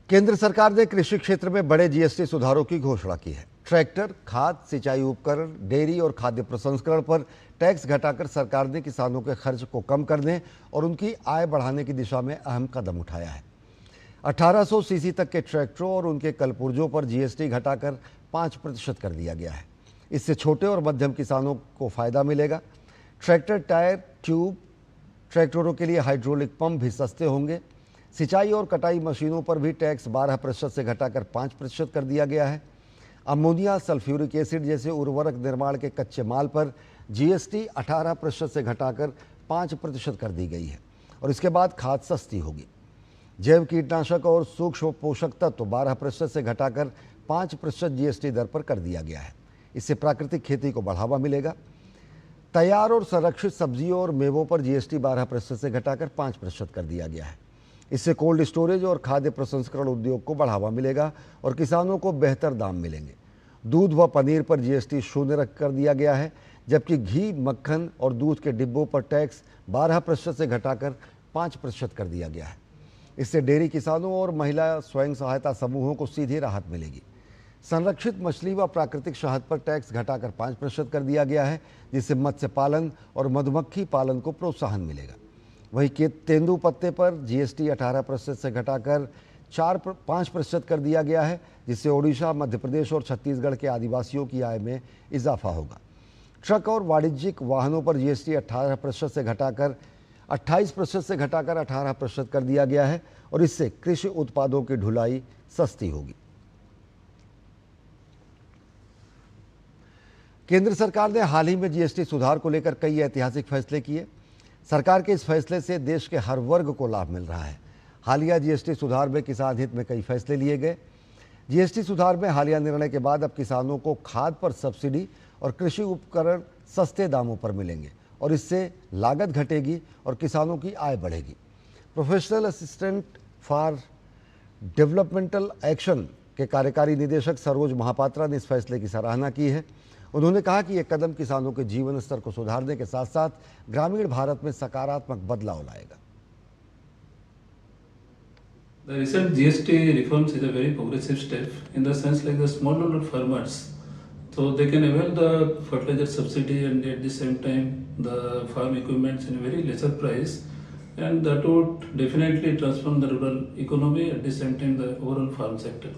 केंद्र सरकार ने कृषि क्षेत्र में बड़े जीएसटी सुधारों की घोषणा की है। ट्रैक्टर, खाद, सिंचाई उपकरण, डेयरी और खाद्य प्रसंस्करण पर टैक्स घटाकर सरकार ने किसानों के खर्च को कम करने और उनकी आय बढ़ाने की दिशा में अहम कदम उठाया है। 1800 सीसी तक के ट्रैक्टरों और उनके कलपुर्जों पर जीएसटी घटाकर 5% कर दिया गया है। इससे छोटे और मध्यम किसानों को फायदा मिलेगा। ट्रैक्टर टायर, ट्यूब, ट्रैक्टरों के लिए हाइड्रोलिक पंप भी सस्ते होंगे। सिंचाई और कटाई मशीनों पर भी टैक्स 12% से घटाकर 5% कर दिया गया है। अमोनिया, सल्फ्यूरिक एसिड जैसे उर्वरक निर्माण के कच्चे माल पर जीएसटी 18% से घटाकर 5% कर दी गई है और इसके बाद खाद सस्ती होगी। जैव कीटनाशक और सूक्ष्म पोषक तत्व 12% से घटाकर 5% जीएसटी दर पर कर दिया गया है। इससे प्राकृतिक खेती को बढ़ावा मिलेगा। तैयार और संरक्षित सब्जियों और मेवों पर जीएसटी 12% से घटाकर 5% कर दिया गया है। इससे कोल्ड स्टोरेज और खाद्य प्रसंस्करण उद्योग को बढ़ावा मिलेगा और किसानों को बेहतर दाम मिलेंगे। दूध व पनीर पर जीएसटी 0 रख कर दिया गया है, जबकि घी, मक्खन और दूध के डिब्बों पर टैक्स 12% से घटाकर 5% कर दिया गया है। इससे डेयरी किसानों और महिला स्वयं सहायता समूहों को सीधी राहत मिलेगी। संरक्षित मछली व प्राकृतिक शहद पर टैक्स घटाकर 5% कर दिया गया है, जिससे मत्स्य पालन और मधुमक्खी पालन को प्रोत्साहन मिलेगा। वहीं तेंदू पत्ते पर जीएसटी 18% से घटाकर 5% कर दिया गया है, जिससे ओडिशा, मध्य प्रदेश और छत्तीसगढ़ के आदिवासियों की आय में इजाफा होगा। ट्रक और वाणिज्यिक वाहनों पर जीएसटी 18% से घटाकर 18% कर दिया गया है और इससे कृषि उत्पादों की ढुलाई सस्ती होगी। केंद्र सरकार ने हाल ही में जीएसटी सुधार को लेकर कई ऐतिहासिक फैसले किए। सरकार के इस फैसले से देश के हर वर्ग को लाभ मिल रहा है। हालिया जीएसटी सुधार में किसान हित में कई फैसले लिए गए। जीएसटी सुधार में हालिया निर्णय के बाद अब किसानों को खाद पर सब्सिडी और कृषि उपकरण सस्ते दामों पर मिलेंगे और इससे लागत घटेगी और किसानों की आय बढ़ेगी। Professional assistant for developmental action के कार्यकारी निदेशक सरोज महापात्रा ने इस फैसले की सराहना की है। उन्होंने कहा कि यह कदम किसानों के जीवन स्तर को सुधारने के साथ साथ ग्रामीण भारत में सकारात्मक बदलाव लाएगा। The recent GST reforms is a very progressive step in the sense like the smallholder farmers, so they can avail the fertilizer subsidy and at the same time the farm equipments in a very lesser price, and that would definitely transform the rural economy at the same time the overall farm sector.